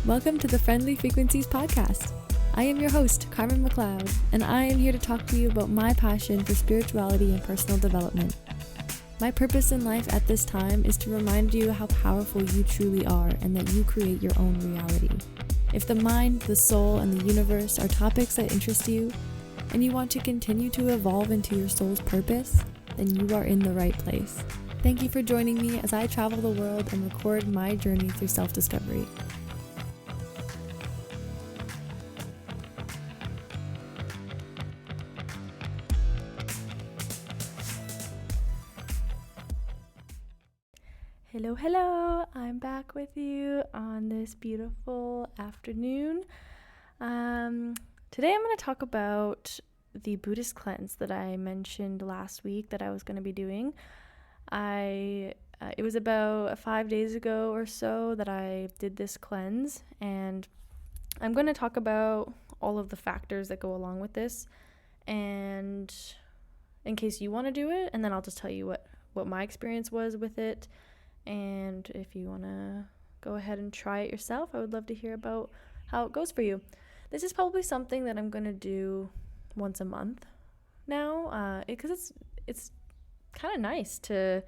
Welcome to the Friendly Frequencies podcast. I am your host, Carmen McLeod, and I am here to talk to you about my passion for spirituality and personal development. My purpose in life at this time is to remind you how powerful you truly are and that you create your own reality. If the mind, the soul, and the universe are topics that interest you, and you want to continue to evolve into your soul's purpose, then you are in the right place. Thank you for joining me as I travel the world and record my journey through self-discovery. Hello, I'm back with you on this beautiful afternoon. Today I'm going to talk about the Buddhist cleanse that I mentioned last week that I was going to be doing. It was about 5 days ago or so that I did this cleanse, and I'm going to talk about all of the factors that go along with this, and in case you want to do it, and then I'll just tell you what my experience was with it. And if you want to go ahead and try it yourself, I would love to hear about how it goes for you. This is probably something that I'm going to do once a month now, because it's kind of nice to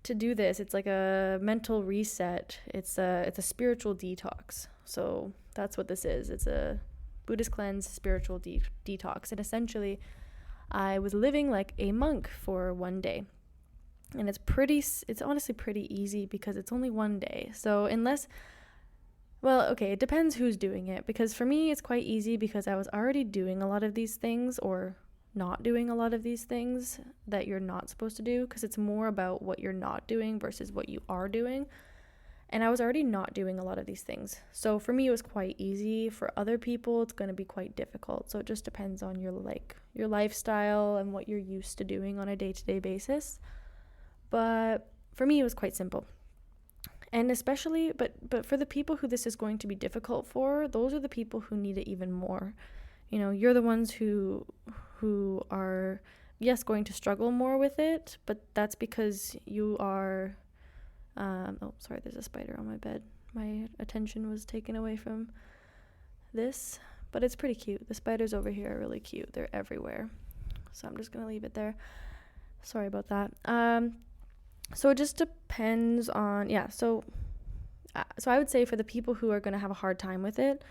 do this. It's like a mental reset. It's a spiritual detox. So that's what this is. It's a Buddhist cleanse, spiritual detox. And essentially, I was living like a monk for one day. And it's honestly pretty easy because it's only one day. So it depends who's doing it. Because for me, it's quite easy because I was already doing a lot of these things or not doing a lot of these things that you're not supposed to do, because it's more about what you're not doing versus what you are doing. And I was already not doing a lot of these things. So for me, it was quite easy. For other people, it's going to be quite difficult. So it just depends on your lifestyle and what you're used to doing on a day-to-day basis. But for me, it was quite simple. And especially, but for the people who this is going to be difficult for, those are the people who need it even more. You know, you're the ones who are, yes, going to struggle more with it, but that's because you are, there's a spider on my bed. My attention was taken away from this, but it's pretty cute. The spiders over here are really cute. They're everywhere. So I'm just going to leave it there. Sorry about that. So it just depends on, so I would say for the people who are going to have a hard time with it,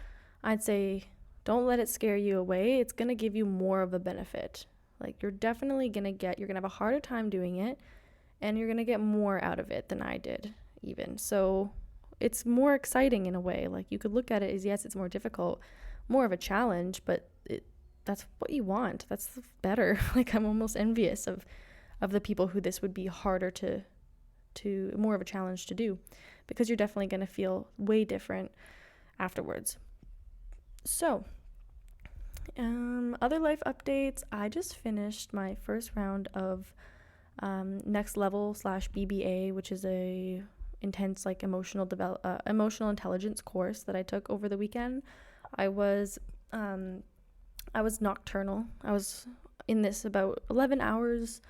I'd say don't let it scare you away. It's going to give you more of a benefit. Like, you're definitely going to have a harder time doing it, and you're going to get more out of it than I did even. So it's more exciting in a way. Like, you could look at it as, yes, it's more difficult, more of a challenge, but that's what you want. That's better. Like, I'm almost envious of the people who this would be harder to more of a challenge to do, because you're definitely going to feel way different afterwards. So, other life updates. I just finished my first round of Next Level /BBA, which is a intense emotional intelligence course that I took over the weekend. I was nocturnal. I was in this about 11 hours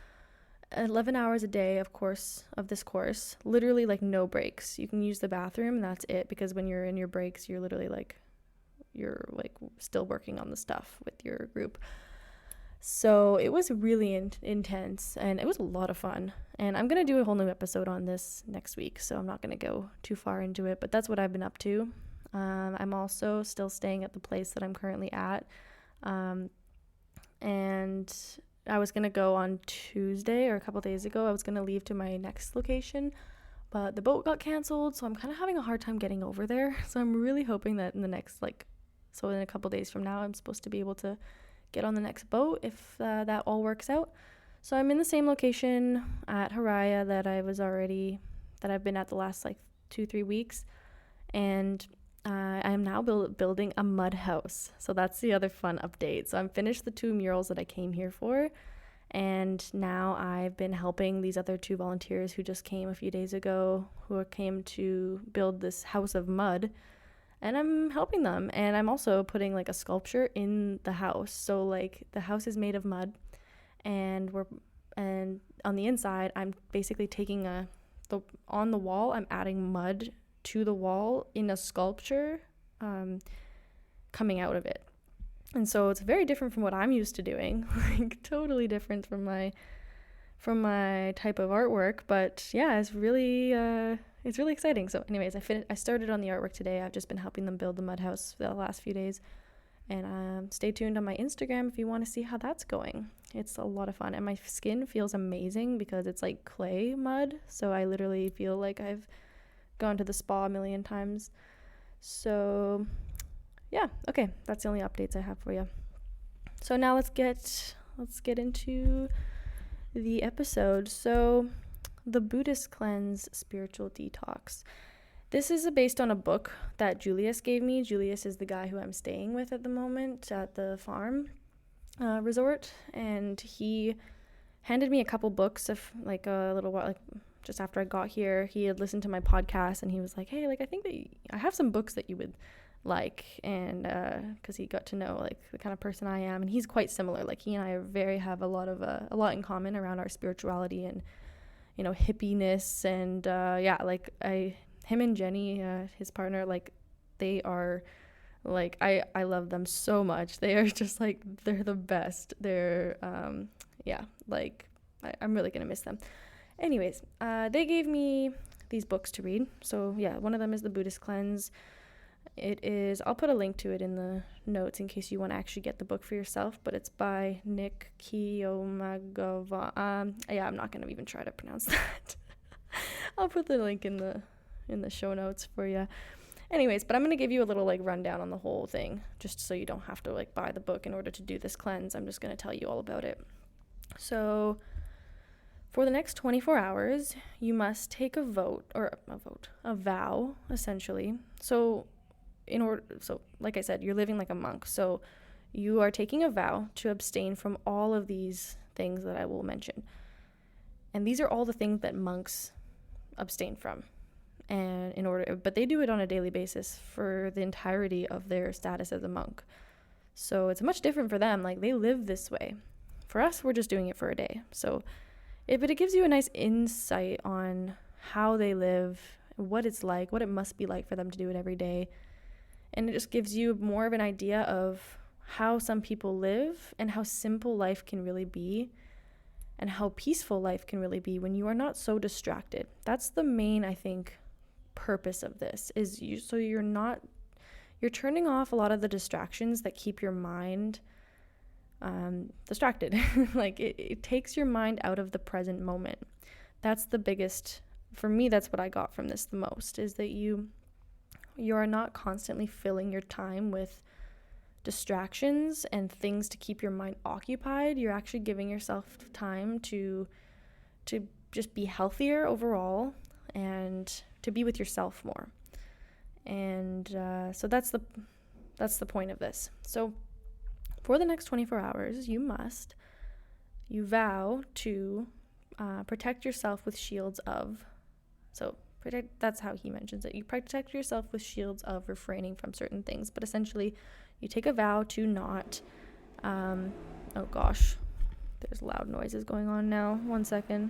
a day, of this course, literally no breaks. You can use the bathroom and that's it, because when you're in your breaks, you're literally you're still working on the stuff with your group. So it was really intense, and it was a lot of fun. And I'm going to do a whole new episode on this next week, so I'm not going to go too far into it, but that's what I've been up to. I'm also still staying at the place that I'm currently at. And I was going to go on Tuesday, or a couple days ago. I was going to leave to my next location, but the boat got canceled, so I'm kind of having a hard time getting over there. So I'm really hoping that in the next, in a couple days from now, I'm supposed to be able to get on the next boat if that all works out. So I'm in the same location at Haraya that I've been at the last 2-3 weeks, and I am now building a mud house. So that's the other fun update. So I'm finished the 2 murals that I came here for, and now I've been helping these other 2 volunteers who just came a few days ago, who came to build this house of mud, and I'm helping them. And I'm also putting a sculpture in the house. So the house is made of mud, and on the inside I'm basically taking on the wall, I'm adding mud to the wall in a sculpture coming out of it. And so it's very different from what I'm used to doing, like totally different from my type of artwork. But yeah, it's really exciting. So anyways, I started on the artwork today. I've just been helping them build the mud house for the last few days. And stay tuned on my Instagram if you want to see how that's going. It's a lot of fun. And my skin feels amazing because it's like clay mud. So I literally feel like I've gone to the spa a million times. So yeah, okay. That's the only updates I have for you. So now let's get into the episode. So the Buddhist cleanse, spiritual detox. This is based on a book that Julius gave me. Julius is the guy who I'm staying with at the moment at the farm resort, and he handed me a couple books of like a little while, like just after I got here. He had listened to my podcast, and he was like, "Hey, like I think that I have some books that you would like," and because he got to know like the kind of person I am, and he's quite similar. Like he and I have a lot in common around our spirituality and hippiness, and him and Jenny, his partner, like they are like I love them so much. They are just like they're the best. They're I'm really gonna miss them. Anyways, they gave me these books to read. So yeah, one of them is the Buddhist Cleanse. It is, I'll put a link to it in the notes in case you want to actually get the book for yourself, but it's by Nick Kiyomagawa. I'm not gonna even try to pronounce that. I'll put the link in the show notes for you. Anyways, but I'm going to give you a little like rundown on the whole thing, just so you don't have to like buy the book in order to do this cleanse. I'm just going to tell you all about it. So for the next 24 hours, you must take a vow, essentially. So like I said, you're living like a monk. So you are taking a vow to abstain from all of these things that I will mention. And these are all the things that monks abstain from. But they do it on a daily basis for the entirety of their status as a monk. So it's much different for them. Like they live this way. For us, we're just doing it for a day. So, but it gives you a nice insight on how they live, what it's like, what it must be like for them to do it every day. And it just gives you more of an idea of how some people live and how simple life can really be and how peaceful life can really be when you are not so distracted. That's the main, I think, purpose of this is you're turning off a lot of the distractions that keep your mind distracted. Like it takes your mind out of the present moment. That's the biggest, for me, that's what I got from this the most, is that you are not constantly filling your time with distractions and things to keep your mind occupied. You're actually giving yourself time to just be healthier overall and to be with yourself more. And so that's the point of this. So for the next 24 hours, you vow to protect yourself with shields of. So that's how he mentions it. You protect yourself with shields of refraining from certain things. But essentially, you take a vow to not. Oh gosh, there's loud noises going on now. 1 second.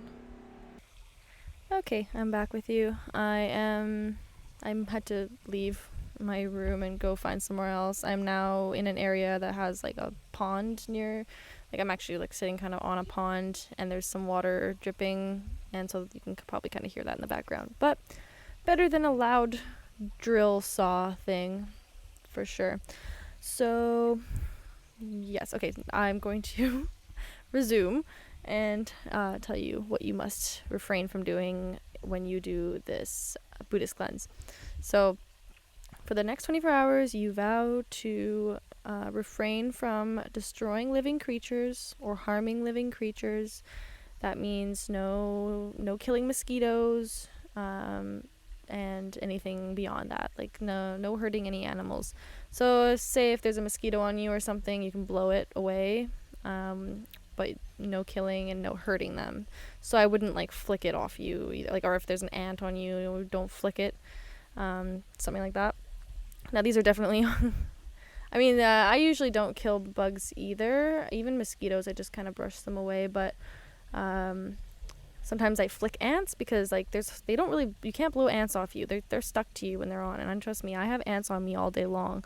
Okay, I'm back with you. I had to leave my room and go find somewhere else. I'm now in an area that has like a pond near, like I'm actually like sitting kind of on a pond and there's some water dripping, and so you can probably kind of hear that in the background. But better than a loud drill saw thing, for sure. So yes, okay, I'm going to resume and tell you what you must refrain from doing when you do this Buddhist cleanse. So for the next 24 hours, you vow to refrain from destroying living creatures or harming living creatures. That means no killing mosquitoes and anything beyond that, like no hurting any animals. So say if there's a mosquito on you or something, you can blow it away. But no killing and no hurting them. So I wouldn't like flick it off you either, like, or if there's an ant on you, don't flick it, something like that. Now these are definitely I mean, I usually don't kill bugs either, even mosquitoes. I just kind of brush them away, but Sometimes I flick ants because like they don't really, you can't blow ants off you. They're stuck to you when they're on, and trust me, I have ants on me all day long.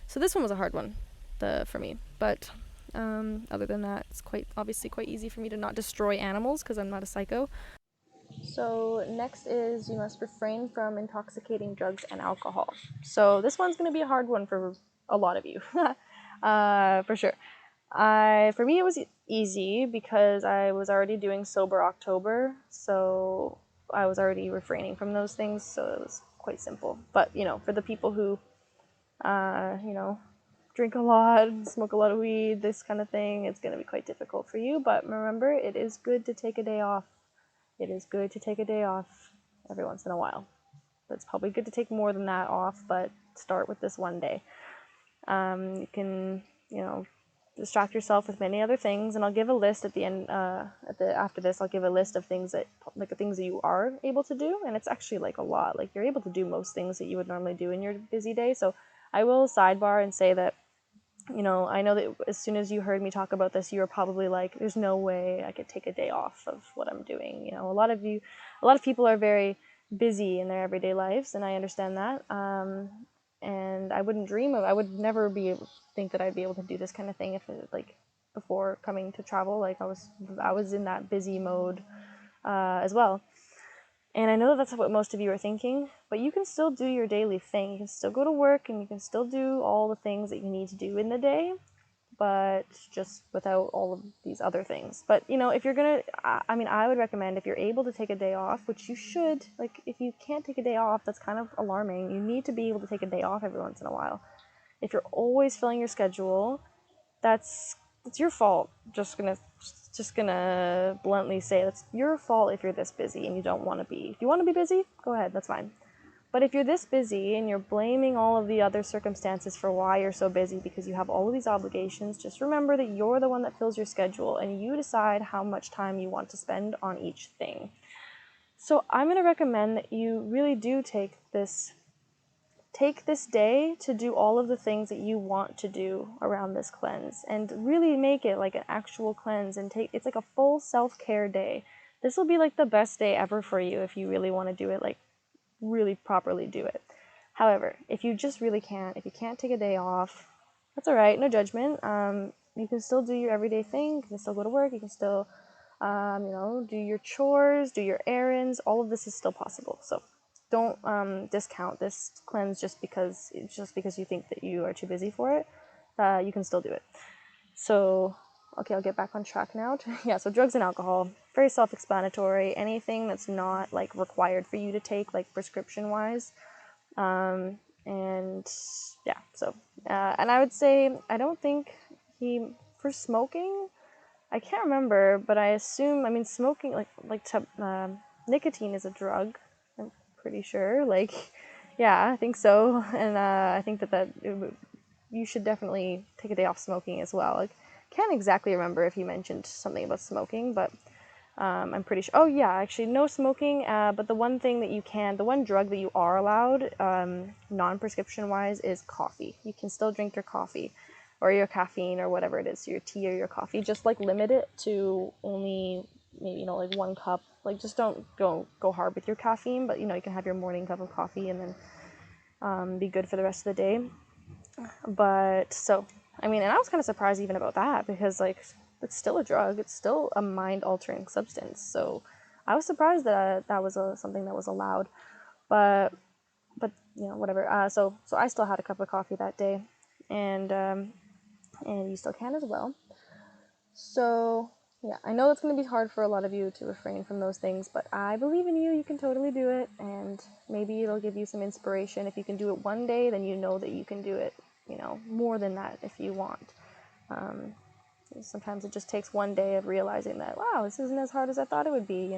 So this one was a hard one, for me. But other than that, it's obviously quite easy for me to not destroy animals because I'm not a psycho. So next is you must refrain from intoxicating drugs and alcohol. So this one's going to be a hard one for a lot of you, for sure. For me, it was easy because I was already doing sober October, so I was already refraining from those things, so it was quite simple. But for the people who, drink a lot, smoke a lot of weed, this kind of thing, it's going to be quite difficult for you. But remember, it is good to take a day off. It is good to take a day off every once in a while. It's probably good to take more than that off, but start with this one day. You can, distract yourself with many other things, and I'll give a list at the end. After this, I'll give a list of things that you are able to do, and it's actually like a lot. Like you're able to do most things that you would normally do in your busy day. So I will sidebar and say that, I know that as soon as you heard me talk about this, you were probably like, "There's no way I could take a day off of what I'm doing." A lot of people are very busy in their everyday lives, and I understand that. And I would never think that I'd be able to do this kind of thing if before coming to travel. Like I was in that busy mode as well. And I know that that's what most of you are thinking, but you can still do your daily thing. You can still go to work and you can still do all the things that you need to do in the day, but just without all of these other things. But, if you're going to, I would recommend if you're able to take a day off, which you should, like if you can't take a day off, that's kind of alarming. You need to be able to take a day off every once in a while. If you're always filling your schedule, it's your fault. Just gonna bluntly say that's your fault if you're this busy and you don't want to be. If you want to be busy, go ahead, that's fine. But if you're this busy and you're blaming all of the other circumstances for why you're so busy because you have all of these obligations, just remember that you're the one that fills your schedule and you decide how much time you want to spend on each thing. So I'm going to recommend that you really do take this day to do all of the things that you want to do around this cleanse and really make it like an actual cleanse, and it's like a full self-care day. This will be like the best day ever for you if you really want to do it, like really properly do it. However, if you just really can't, if you can't take a day off, that's all right, no judgment. You can still do your everyday thing. You can still go to work. You can still, do your chores, do your errands. All of this is still possible. So don't discount this cleanse just because you think that you are too busy for it. You can still do it. So, okay, I'll get back on track now. So drugs and alcohol, very self-explanatory. Anything that's not like required for you to take, like prescription-wise. And I would say I don't think for smoking. I can't remember, but I assume. I mean, smoking nicotine is a drug. I'm pretty sure. Yeah, I think so, and I think that you should definitely take a day off smoking as well. Like, can't exactly remember if you mentioned something about smoking, but I'm pretty sure. Oh yeah, actually no smoking. But the one drug that you are allowed, non-prescription wise, is coffee. You can still drink your coffee, or your caffeine, or whatever it is, your tea or your coffee. Just limit it to only maybe 1 cup. Just don't go hard with your caffeine, but you can have your morning cup of coffee and then be good for the rest of the day. But so, and I was kind of surprised even about that because it's still a drug. It's still a mind-altering substance. So I was surprised that that was something that was allowed. But whatever. So I still had a cup of coffee that day, and you still can as well. So yeah, I know it's going to be hard for a lot of you to refrain from those things, but I believe in you. You can totally do it, and maybe it'll give you some inspiration. If you can do it one day, then you know that you can do it, more than that if you want. Sometimes it just takes one day of realizing that, wow, this isn't as hard as I thought it would be,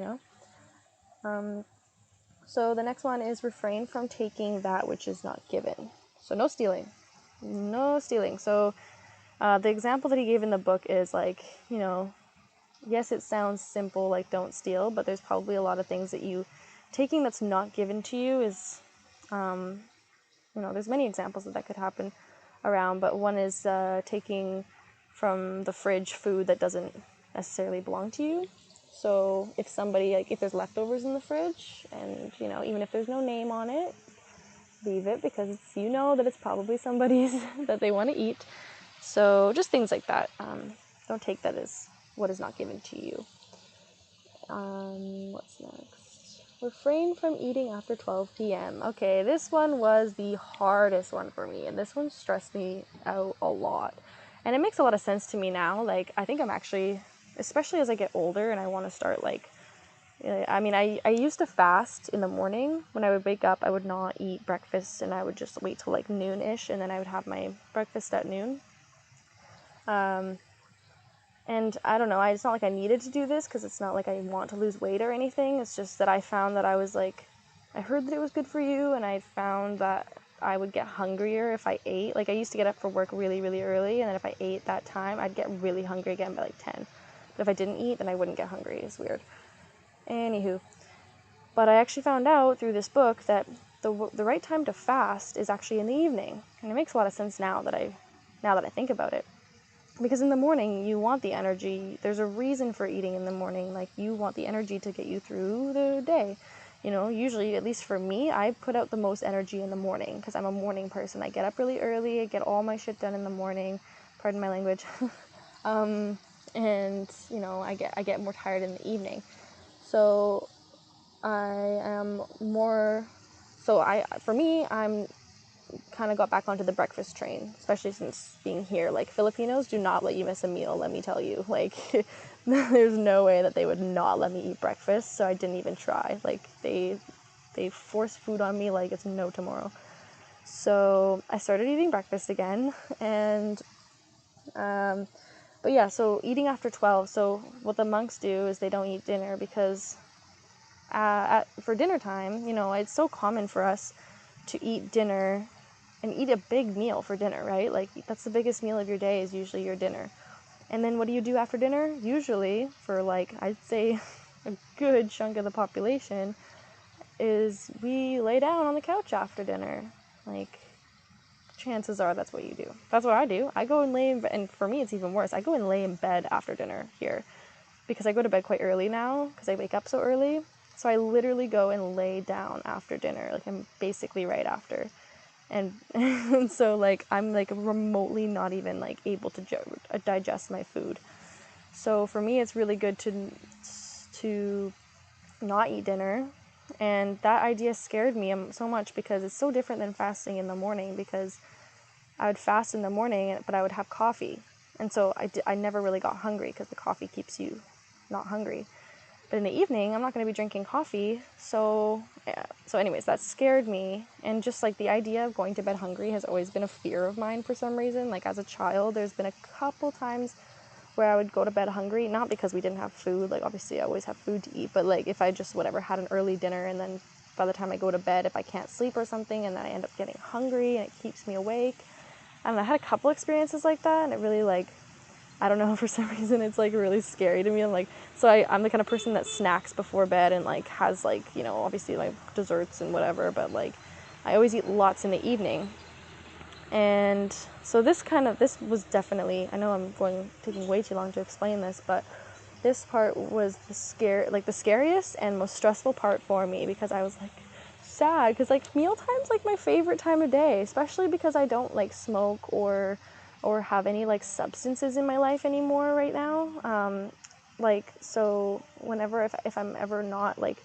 So the next one is refrain from taking that which is not given. So no stealing. No stealing. So the example that he gave in the book is yes, it sounds simple, like don't steal, but there's probably a lot of things that taking that's not given to you is, there's many examples that could happen around, but one is taking from the fridge food that doesn't necessarily belong to you. So if somebody, like, if there's leftovers in the fridge, and, you know, even if there's no name on it, leave it, because it's, you know that it's probably somebody's that they want to eat. So just things like that. Don't take that as what is not given to you. What's next? Refrain from eating after 12 p.m. Okay, this one was the hardest one for me, and this one stressed me out a lot. And it makes a lot of sense to me now. Like, I think I'm actually, especially as I get older and I want to start, like, I mean, I used to fast in the morning. When I would wake up, I would not eat breakfast, and I would just wait till like noon-ish, and then I would have my breakfast at noon. And I don't know, it's not like I needed to do this, because it's not like I want to lose weight or anything. It's just that I found that I was like, I heard that it was good for you, and I found that I would get hungrier if I ate. Like, I used to get up for work really, really early, and then if I ate that time, I'd get really hungry again by like 10. But if I didn't eat, then I wouldn't get hungry. It's weird. Anywho. But I actually found out through this book that the right time to fast is actually in the evening. And it makes a lot of sense now that I think about it. Because in the morning, you want the energy. There's a reason for eating in the morning. Like, you want the energy to get you through the day. You know, usually, at least for me, I put out the most energy in the morning, because I'm a morning person. I get up really early. I get all my shit done in the morning. Pardon my language. And, you know, I get more tired in the evening. So I am more, for me, I'm kind of got back onto the breakfast train, especially since being here. Like, Filipinos do not let you miss a meal, let me tell you. Like, there's no way that they would not let me eat breakfast, so I didn't even try. Like, they force food on me like it's no tomorrow. So I started eating breakfast again, and but yeah, so eating after 12. So what the monks do is they don't eat dinner, because for dinner time, you know, it's so common for us to eat dinner and eat a big meal for dinner, right? Like, that's the biggest meal of your day, is usually your dinner. And then what do you do after dinner? Usually, for like, I'd say a good chunk of the population, is we lay down on the couch after dinner. Like, chances are that's what you do. That's what I do. I go and lay in bed, and for me it's even worse. I go and lay in bed after dinner here, because I go to bed quite early now, because I wake up so early. So I literally go and lay down after dinner. Like, I'm basically right after. And so, like, I'm, like, remotely not even, like, able to digest my food. So for me, it's really good to not eat dinner. And that idea scared me so much, because it's so different than fasting in the morning, because I would fast in the morning, but I would have coffee. And so I never really got hungry, because the coffee keeps you not hungry. But in the evening, I'm not going to be drinking coffee. So anyways, that scared me. And just, like, the idea of going to bed hungry has always been a fear of mine for some reason. Like, as a child, there's been a couple times where I would go to bed hungry, not because we didn't have food. Like, obviously I always have food to eat, but, like, if I just had an early dinner, and then by the time I go to bed, if I can't sleep or something, and then I end up getting hungry and it keeps me awake. I don't know, I had a couple experiences like that, and it really, like, I don't know, for some reason it's, like, really scary to me. I'm like, so I'm the kind of person that snacks before bed, and, like, has, like, you know, obviously, like, desserts and whatever, but, like, I always eat lots in the evening. And so this was definitely, I know I'm taking way too long to explain this, but this part was the scariest and most stressful part for me, because I was, like, sad, because, like, mealtime's, like, my favorite time of day, especially because I don't, like, smoke or have any, like, substances in my life anymore right now. Like, so whenever, if I'm ever not, like,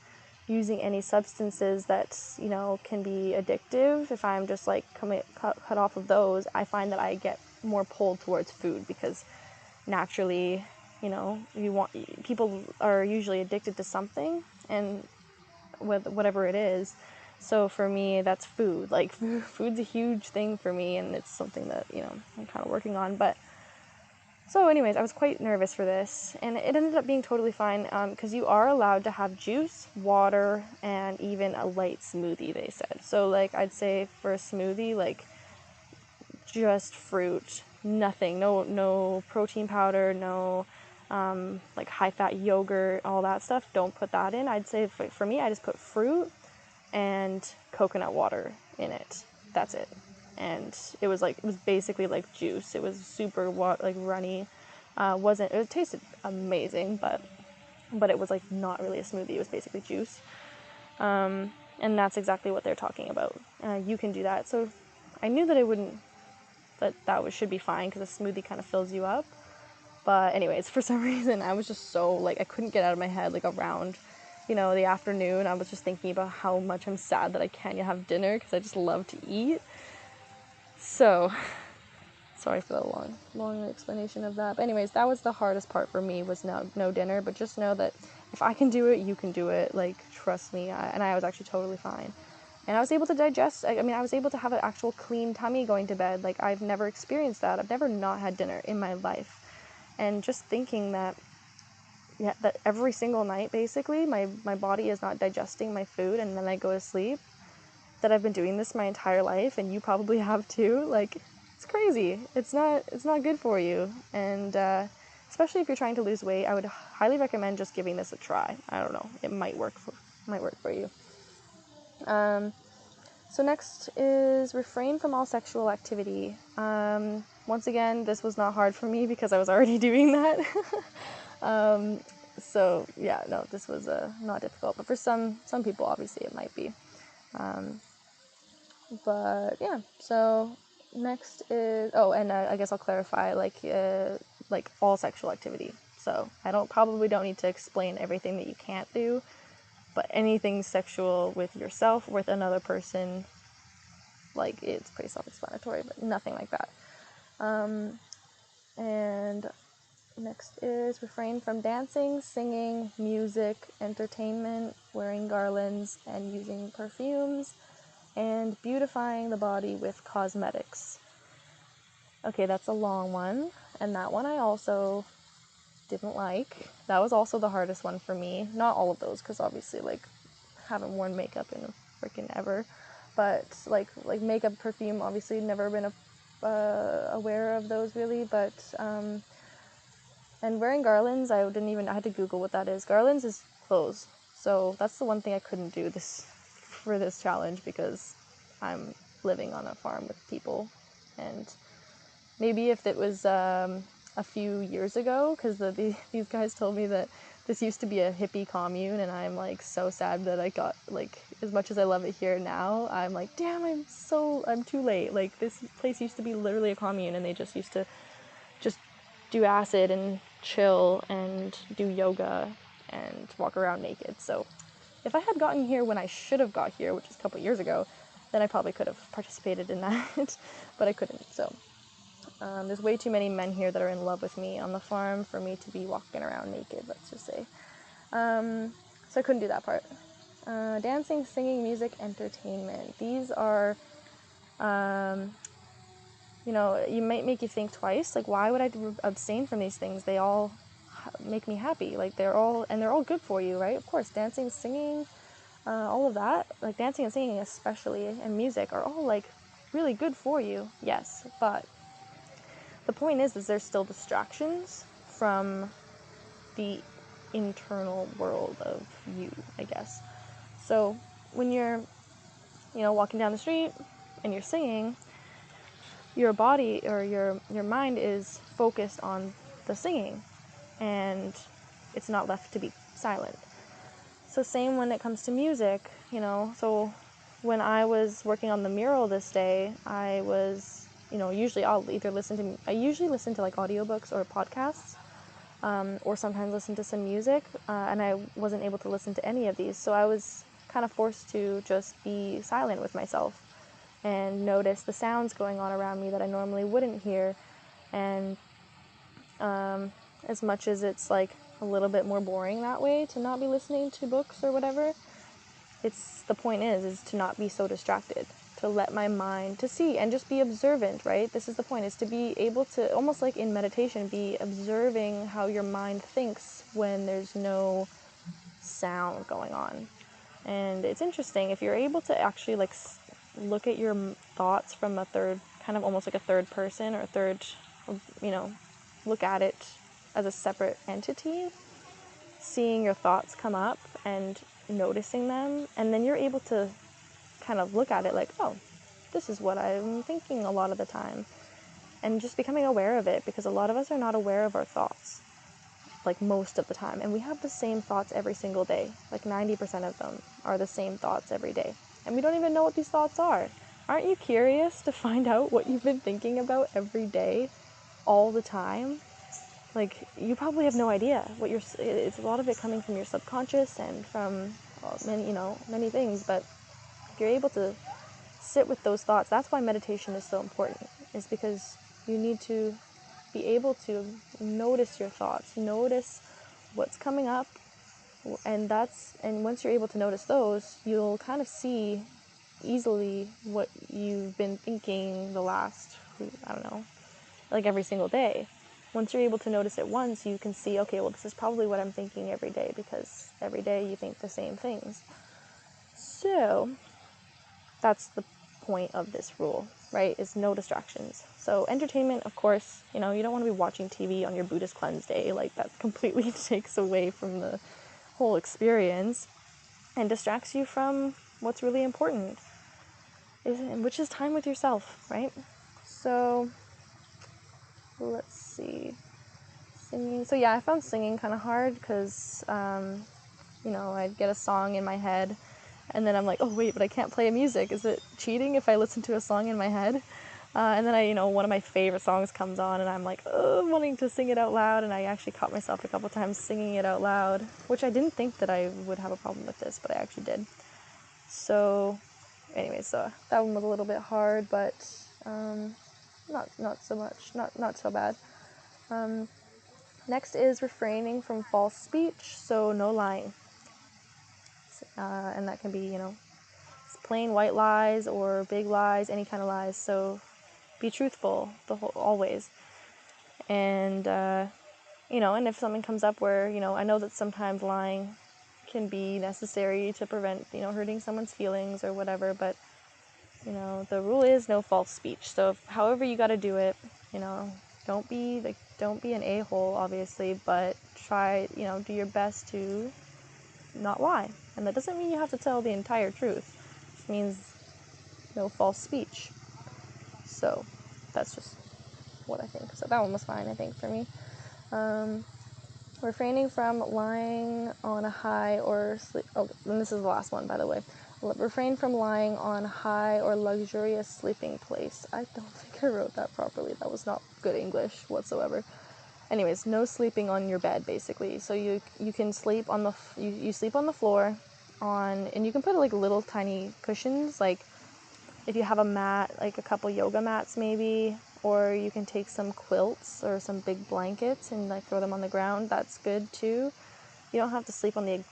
using any substances that, you know, can be addictive, if I'm just, like, cut off of those, I find that I get more pulled towards food, because naturally, you know, people are usually addicted to something, and with whatever it is. So for me, that's food. Like, food's a huge thing for me, and it's something that, you know, I'm kind of working on. But so anyways, I was quite nervous for this, and it ended up being totally fine, because you are allowed to have juice, water, and even a light smoothie, they said. So, like, I'd say for a smoothie, like, just fruit, nothing, no protein powder, no like, high-fat yogurt, all that stuff. Don't put that in. I'd say for me, I just put fruit and coconut water in it. That's it. And it was basically like juice. It was super runny. It tasted amazing, but but it was like not really a smoothie. It was basically juice. And that's exactly what they're talking about. You can do that. So I knew that should be fine because a smoothie kind of fills you up. But anyways, for some reason, I was just so, like, I couldn't get out of my head, like, around, the afternoon. I was just thinking about how much I'm sad that I can't have dinner because I just love to eat. So, sorry for the long explanation of that. But anyways, that was the hardest part for me, was no dinner. But just know that if I can do it, you can do it. Like, trust me. And I was actually totally fine. And I was able to digest. I was able to have an actual clean tummy going to bed. Like, I've never experienced that. I've never not had dinner in my life. And just thinking that every single night, basically, my body is not digesting my food, and then I go to sleep, that I've been doing this my entire life, and you probably have too. Like, it's crazy. It's not good for you. And especially if you're trying to lose weight, I would highly recommend just giving this a try. I don't know. It might work for you. So next is refrain from all sexual activity. Once again, this was not hard for me because I was already doing that. So yeah, no, this was not difficult, but for some people, obviously, it might be. But yeah, so next is, and I guess I'll clarify, like all sexual activity. So I probably don't need to explain everything that you can't do, but anything sexual with yourself, with another person, like, it's pretty self-explanatory, but nothing like that. And next is refrain from dancing, singing, music, entertainment, wearing garlands, and using perfumes, and beautifying the body with cosmetics. Okay, that's a long one, and that one I also didn't like. That was also the hardest one for me. Not all of those, because obviously, like, haven't worn makeup in freaking ever. But like makeup, perfume, obviously never been aware of those really. But and wearing garlands, I had to Google what that is. Garlands is clothes, so that's the one thing I couldn't do for this challenge, because I'm living on a farm with people. And maybe if it was a few years ago, because these guys told me that this used to be a hippie commune, and I'm like so sad that I got, like, as much as I love it here now, I'm like, damn, I'm too late. Like, this place used to be literally a commune, and they just used to just do acid and chill and do yoga and walk around naked. So if I had gotten here when I should have got here, which is a couple years ago, then I probably could have participated in that, but I couldn't. So there's way too many men here that are in love with me on the farm for me to be walking around naked, let's just say. So I couldn't do that part. Dancing, singing, music, entertainment. These are, you might make you think twice. Like, why would I abstain from these things? They all make me happy. Like, they're all good for you, right? Of course, dancing, singing, all of that. Like, dancing and singing especially, and music are all, like, really good for you. Yes, but the point is there's still distractions from the internal world of you, I guess. So when you're, walking down the street and you're singing, your body or your mind is focused on the singing, and it's not left to be silent. So same when it comes to music, so when I was working on the mural this day, I was, usually I usually listen to like audiobooks or podcasts, or sometimes listen to some music, and I wasn't able to listen to any of these, so I was kind of forced to just be silent with myself and notice the sounds going on around me that I normally wouldn't hear. And as much as it's like a little bit more boring that way to not be listening to books or whatever, the point is to not be so distracted, to let my mind to see and just be observant, right? This is the point, is to be able to, almost like in meditation, be observing how your mind thinks when there's no sound going on. And it's interesting if you're able to actually like look at your thoughts from a third, kind of almost like a third person, or a third, look at it as a separate entity, seeing your thoughts come up and noticing them, and then you're able to kind of look at it like, oh, this is what I'm thinking a lot of the time, and just becoming aware of it, because a lot of us are not aware of our thoughts. like most of the time, and we have the same thoughts every single day. Like 90% of them are the same thoughts every day, and we don't even know what these thoughts are. Aren't you curious to find out what you've been thinking about every day, all the time? Like, you probably have no idea what it's a lot of it coming from your subconscious and from many things. But if you're able to sit with those thoughts, that's why meditation is so important, is because you need to be able to notice your thoughts, notice what's coming up, and once you're able to notice those, you'll kind of see easily what you've been thinking the last, I don't know, like every single day. Once you're able to notice it once, you can see, okay, well, this is probably what I'm thinking every day, because every day you think the same things. So that's the point of this rule, right, is no distractions. So entertainment, of course, you don't want to be watching TV on your Buddhist cleanse day. Like, that completely takes away from the whole experience and distracts you from what's really important, which is time with yourself, right? So let's see. Singing. So yeah, I found singing kind of hard because, I'd get a song in my head, and then I'm like, oh wait, but I can't play music. Is it cheating if I listen to a song in my head? And then one of my favorite songs comes on, and I'm like, oh, wanting to sing it out loud, and I actually caught myself a couple times singing it out loud, which I didn't think that I would have a problem with this, but I actually did. So, anyways, so that one was a little bit hard, but not so much, not so bad. Next is refraining from false speech, so no lying. And that can be, plain white lies or big lies, any kind of lies. So be truthful always. And, and if something comes up where, I know that sometimes lying can be necessary to prevent, hurting someone's feelings or whatever, but, the rule is no false speech. So however you got to do it, don't be an a-hole, obviously, but try, do your best to not lie. And that doesn't mean you have to tell the entire truth. It just means no false speech. So that's just what I think. So that one was fine, I think, for me. Refraining from lying on a high or sleep. Oh, and this is the last one, by the way. Refrain from lying on high or luxurious sleeping place. I don't think I wrote that properly. That was not good English whatsoever. Anyways, no sleeping on your bed, basically. So you can sleep on you sleep on the floor, and you can put like little tiny cushions, like if you have a mat, like a couple yoga mats maybe, or you can take some quilts or some big blankets and like throw them on the ground. That's good too. You don't have to sleep on the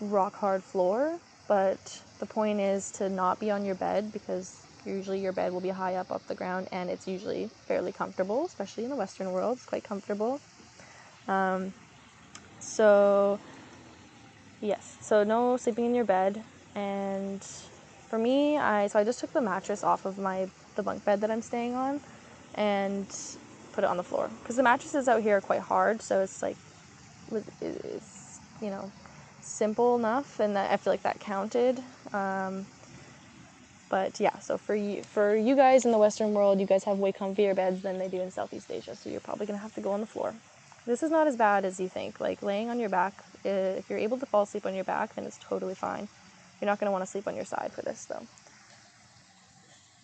rock hard floor, but the point is to not be on your bed, because usually your bed will be high up off the ground, and it's usually fairly comfortable, especially in the Western world. It's quite comfortable. So yes, so no sleeping in your bed. And for me, I just took the mattress off of the bunk bed that I'm staying on and put it on the floor, because the mattresses out here are quite hard, so it's like it's simple enough, and that I feel like that counted. But yeah, so for you guys in the Western world, you guys have way comfier beds than they do in Southeast Asia, so you're probably gonna have to go on the floor. This is not as bad as you think. Like, laying on your back, if you're able to fall asleep on your back, then it's totally fine. You're not gonna want to sleep on your side for this, though.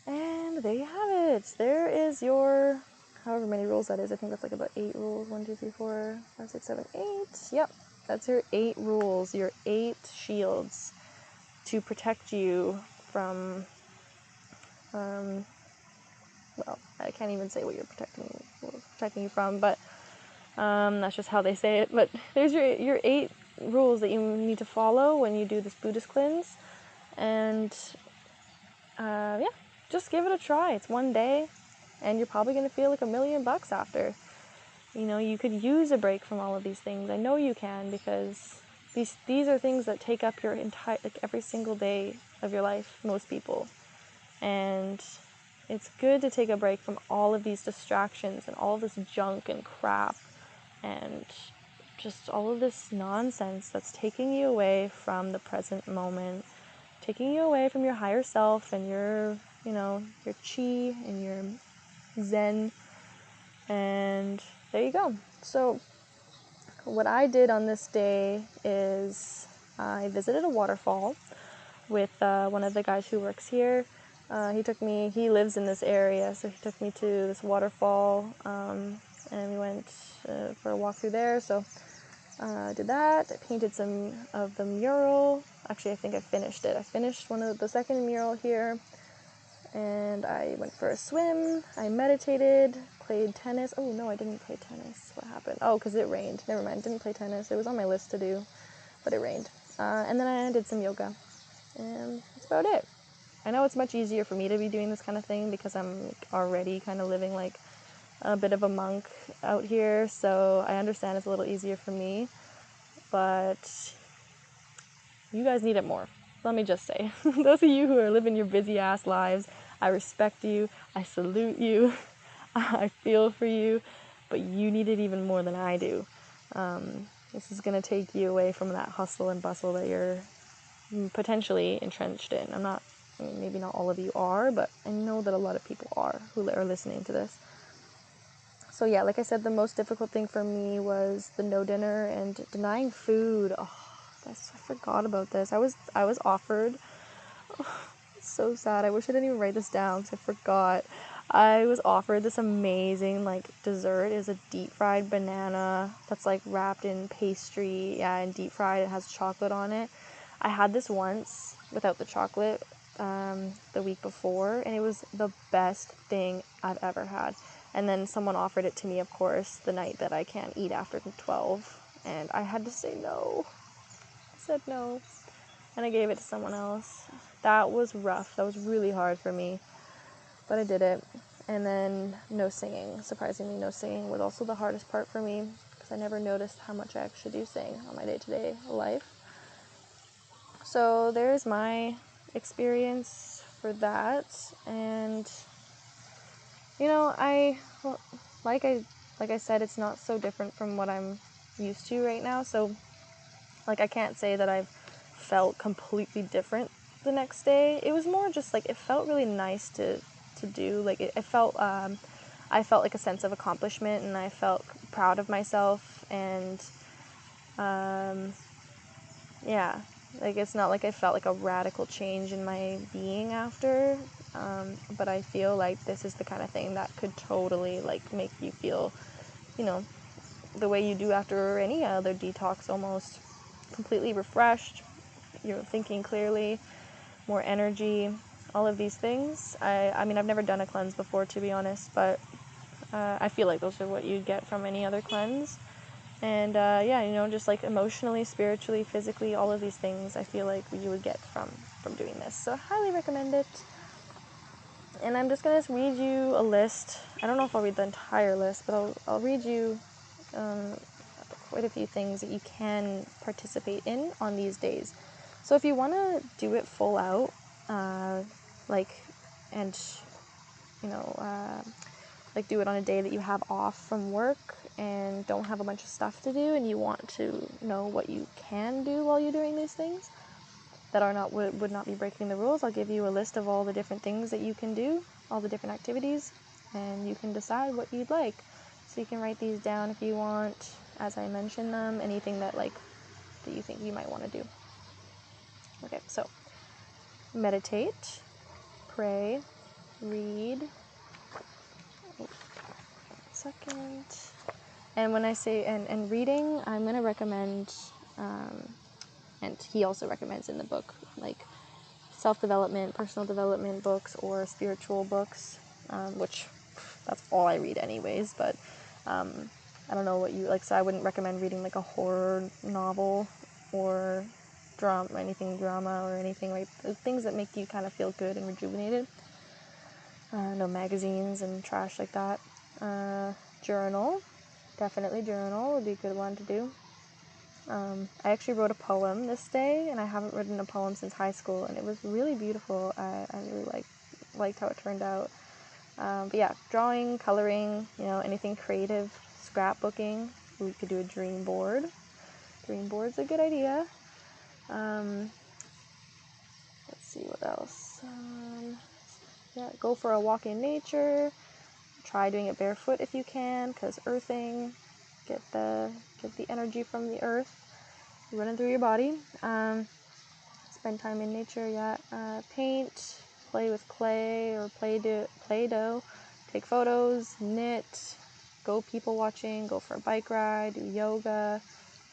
And there you have it. There is your, however many rules that is. I think that's like about 8 rules. 1, 2, 3, 4, 5, 6, 7, 8. Yep, that's your 8 rules, your 8 shields to protect you from, well, I can't even say what you're protecting you from, but that's just how they say it. But there's your 8 rules that you need to follow when you do this Buddhist cleanse. And yeah, just give it a try. It's one day, and you're probably going to feel like $1 million after. You could use a break from all of these things. I know you can, because these are things that take up your entire, like, every single day of your life, most people. And it's good to take a break from all of these distractions and all of this junk and crap and just all of this nonsense that's taking you away from the present moment, taking you away from your higher self and your chi and your zen. And there you go. So what I did on this day is I visited a waterfall with one of the guys who works here. He lives in this area, so he took me to this waterfall, and we went for a walk through there. So I did that. I painted some of the mural. Actually, I think I finished it. I finished the second mural here, and I went for a swim. I meditated, played tennis. Oh no, I didn't play tennis. What happened? Oh, because it rained. Never mind, didn't play tennis. It was on my list to do, but it rained. And then I did some yoga, and that's about it. I know it's much easier for me to be doing this kind of thing because I'm already kind of living like a bit of a monk out here, so I understand it's a little easier for me, but you guys need it more. Let me just say. Those of you who are living your busy ass lives, I respect you, I salute you, I feel for you, but you need it even more than I do. This is going to take you away from that hustle and bustle that you're potentially entrenched in. Maybe not all of you are, but I know that a lot of people are who are listening to this. So yeah, like I said, the most difficult thing for me was the no dinner and denying food. Oh, I forgot about this. I was offered. Oh, it's so sad. I wish I didn't even write this down because I forgot. I was offered this amazing like dessert. It is a deep fried banana that's like wrapped in pastry. Yeah, and deep fried. It has chocolate on it. I had this once without the chocolate the week before, and it was the best thing I've ever had. And then someone offered it to me, of course, the night that I can't eat after 12, and I had to say no. I said no, and I gave it to someone else. That was rough. That was really hard for me, but I did it. And then no singing. Surprisingly, no singing was also the hardest part for me because I never noticed how much I actually do sing on my day-to-day life. So there's my experience for that, and like I said, it's not so different from what I'm used to right now. So like I can't say that I've felt completely different the next day. It was more just like it felt really nice to do. Like it felt I felt like a sense of accomplishment, and I felt proud of myself, and yeah. Like, it's not like I felt like a radical change in my being after, but I feel like this is the kind of thing that could totally, like, make you feel, the way you do after any other detox, almost completely refreshed, you're thinking clearly, more energy, all of these things. I mean, I've never done a cleanse before, to be honest, but I feel like those are what you'd get from any other cleanse. And just like emotionally, spiritually, physically, all of these things I feel like you would get from doing this. So I highly recommend it. And I'm just going to read you a list. I don't know if I'll read the entire list, but I'll read you quite a few things that you can participate in on these days. So if you want to do it full out, do it on a day that you have off from work and don't have a bunch of stuff to do, and you want to know what you can do while you're doing these things that would not be breaking the rules, I'll give you a list of all the different things that you can do, all the different activities, and you can decide what you'd like. So you can write these down if you want, as I mention them, anything that you think you might want to do. Okay, so meditate, pray, read. Second. And when I say and reading, I'm going to recommend, and he also recommends in the book, like self-development, personal development books or spiritual books, which that's all I read anyways, but I don't know what you like, so I wouldn't recommend reading like a horror novel or drama or anything like things that make you kind of feel good and rejuvenated. No magazines and trash like that. Journal, definitely journal would be a good one to do. I actually wrote a poem this day, and I haven't written a poem since high school, and it was really beautiful. I really liked how it turned out. But yeah, drawing, coloring, anything creative, scrapbooking. We could do a dream board. Dream board's a good idea. Let's see what else. Go for a walk in nature. Try doing it barefoot if you can, because earthing. get the energy from the earth running through your body. Spend time in nature, paint, play with clay or Play-Doh, take photos, knit, go people watching, go for a bike ride, do yoga,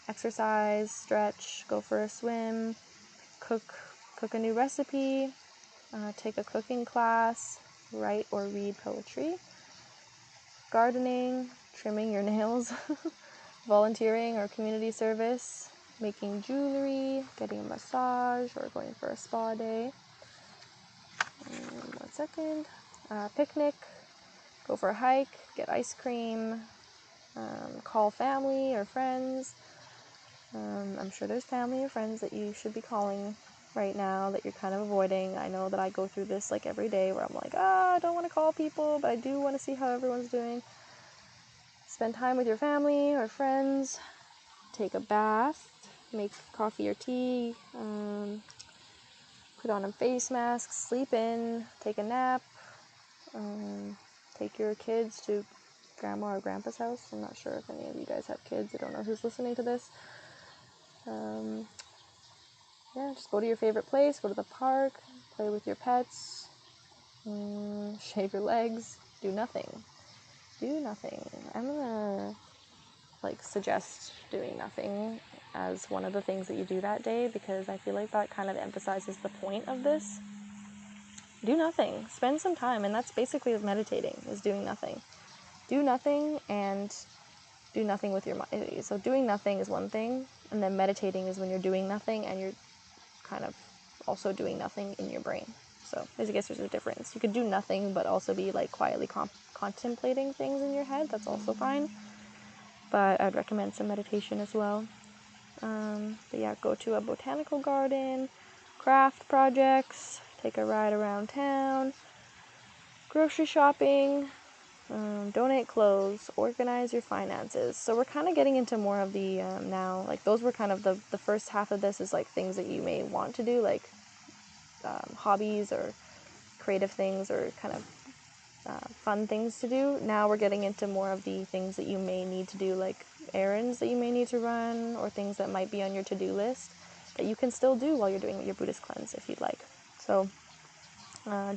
exercise, stretch, go for a swim, cook a new recipe, take a cooking class, write or read poetry, gardening, trimming your nails, volunteering or community service, making jewelry, getting a massage, or going for a spa day. 1 second. Picnic, go for a hike, get ice cream, call family or friends. I'm sure there's family or friends that you should be calling right now that you're kind of avoiding. I know that I go through this like every day where I'm like, I don't want to call people, but I do want to see how everyone's doing. Spend time with your family or friends, take a bath, make coffee or tea, put on a face mask, sleep in, take a nap, take your kids to grandma or grandpa's house. I'm not sure if any of you guys have kids. I don't know who's listening to this. Just go to your favorite place, go to the park, play with your pets, shave your legs, do nothing. I'm gonna suggest doing nothing as one of the things that you do that day, because I feel like that kind of emphasizes the point of this. Do nothing. Spend some time, and that's basically meditating, is doing nothing. Do nothing and do nothing with your mind. So doing nothing is one thing, and then meditating is when you're doing nothing and you're kind of also doing nothing in your brain. So I guess there's a difference. You could do nothing but also be quietly contemplating things in your head. That's also fine. But I'd recommend some meditation as well. Go to a botanical garden, craft projects, take a ride around town, grocery shopping, donate clothes, organize your finances. So we're kind of getting into more of the now, those were kind of the first half of this is things that you may want to do, hobbies or creative things or kind of fun things to do. Now we're getting into more of the things that you may need to do, like errands that you may need to run, or things that might be on your to-do list that you can still do while you're doing your Buddhist cleanse if you'd like. So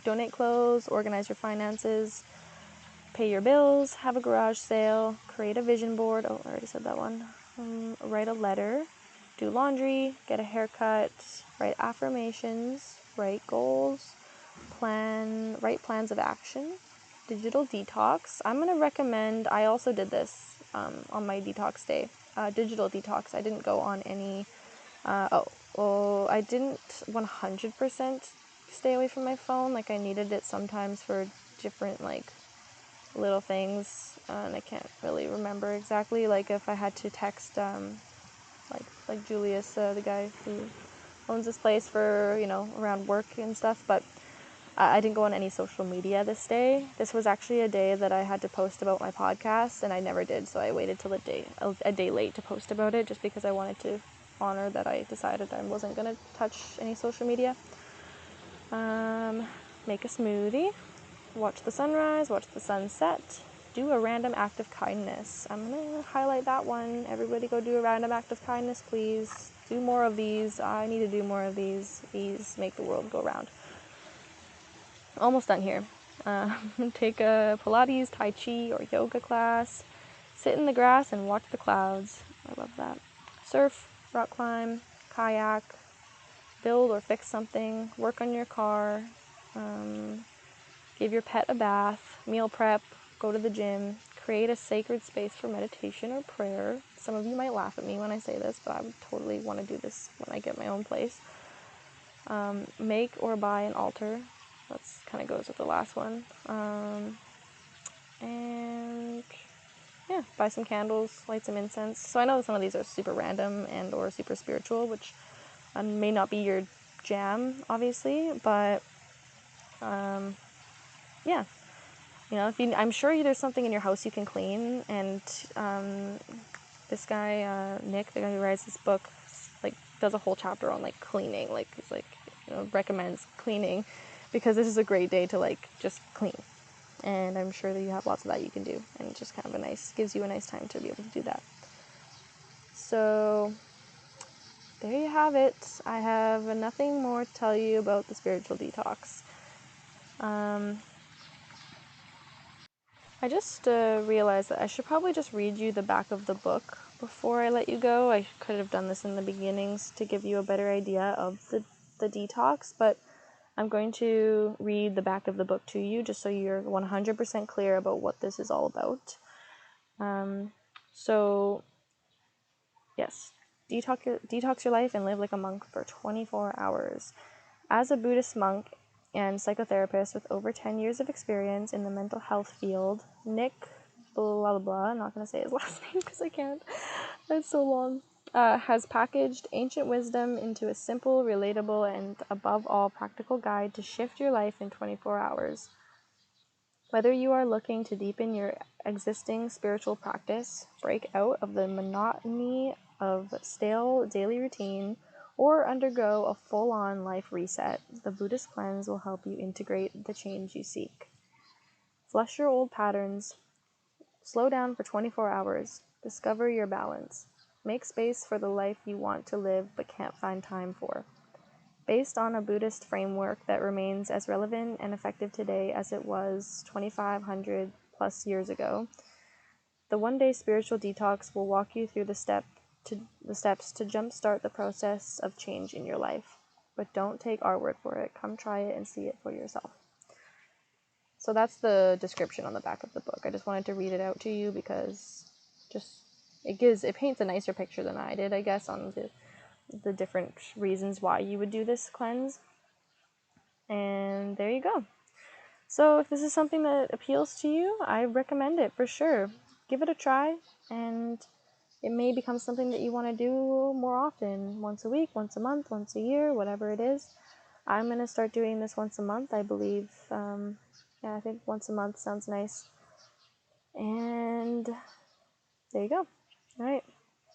donate clothes, organize your finances, pay your bills, have a garage sale, create a vision board. I already said that one. Write a letter, do laundry, get a haircut, write affirmations, write goals, write plans of action, digital detox. I'm going to recommend, I also did this on my detox day, digital detox. I didn't go on any, I didn't 100% stay away from my phone. I needed it sometimes for different, little things, and I can't really remember exactly, if I had to text, like Julius, the guy who owns this place for, around work and stuff, but I didn't go on any social media this day. This was actually a day that I had to post about my podcast, and I never did, so I waited till a day late to post about it, just because I wanted to honor that I decided I wasn't going to touch any social media. Make a smoothie, watch the sunrise, watch the sunset, do a random act of kindness. I'm going to highlight that one. Everybody go do a random act of kindness, please. Do more of these. I need to do more of these. These make the world go round. Almost done here. Take a Pilates, Tai Chi, or yoga class. Sit in the grass and watch the clouds. I love that. Surf, rock climb, kayak, build or fix something, work on your car, give your pet a bath, meal prep, go to the gym, create a sacred space for meditation or prayer. Some of you might laugh at me when I say this, but I would totally want to do this when I get my own place. Make or buy an altar. That's kind of goes with the last one. And yeah, buy some candles, light some incense. So I know some of these are super random and or super spiritual, which may not be your jam, obviously, but yeah. I'm sure there's something in your house you can clean, and this guy, Nick, the guy who writes this book, does a whole chapter on cleaning. He's recommends cleaning, because this is a great day to just clean. And I'm sure that you have lots of that you can do, and it just kind of gives you a nice time to be able to do that. So there you have it. I have nothing more to tell you about the spiritual detox. I just realized that I should probably just read you the back of the book before I let you go. I could have done this in the beginnings to give you a better idea of the detox, but I'm going to read the back of the book to you just so you're 100% clear about what this is all about. So, yes, detox your life and live like a monk for 24 hours. As a Buddhist monk and psychotherapist with over 10 years of experience in the mental health field, Nick, blah, blah, blah, I'm not going to say his last name because I can't. That's so long. Has packaged ancient wisdom into a simple, relatable, and above all practical guide to shift your life in 24 hours. Whether you are looking to deepen your existing spiritual practice, break out of the monotony of stale daily routine, or undergo a full-on life reset, the Buddhist cleanse will help you integrate the change you seek. Flush your old patterns, slow down for 24 hours, discover your balance, make space for the life you want to live but can't find time for. Based on a Buddhist framework that remains as relevant and effective today as it was 2,500 plus years ago, the one-day spiritual detox will walk you through the steps to jumpstart the process of change in your life. But don't take our word for it. Come try it and see it for yourself. So that's the description on the back of the book. I just wanted to read it out to you because it paints a nicer picture than I did, I guess, on the different reasons why you would do this cleanse. And there you go. So if this is something that appeals to you, I recommend it for sure. Give it a try, and it may become something that you want to do more often, once a week, once a month, once a year, whatever it is. I'm going to start doing this once a month, I believe. I think once a month sounds nice. And there you go. All right.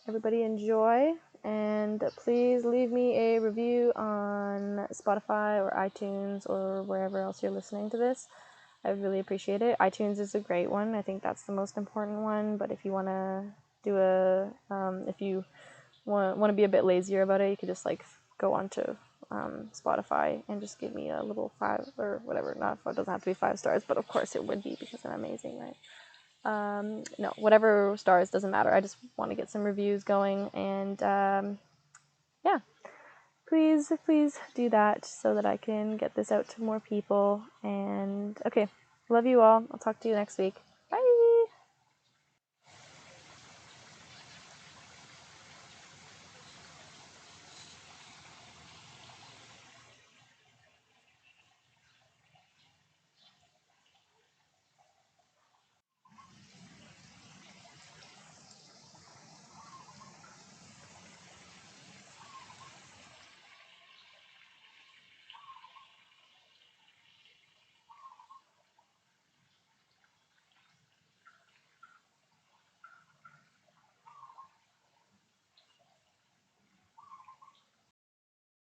Everybody enjoy, and please leave me a review on Spotify or iTunes or wherever else you're listening to this. I would really appreciate it. iTunes is a great one. I think that's the most important one, but if you want to do if you want to be a bit lazier about it, you could just go onto Spotify and just give me a little 5 or whatever. It doesn't have to be 5 stars, but of course it would be because I'm amazing, right? No, whatever stars, doesn't matter. I just want to get some reviews going, and yeah, please do that so that I can get this out to more people. And okay, love you all. I'll talk to you next week.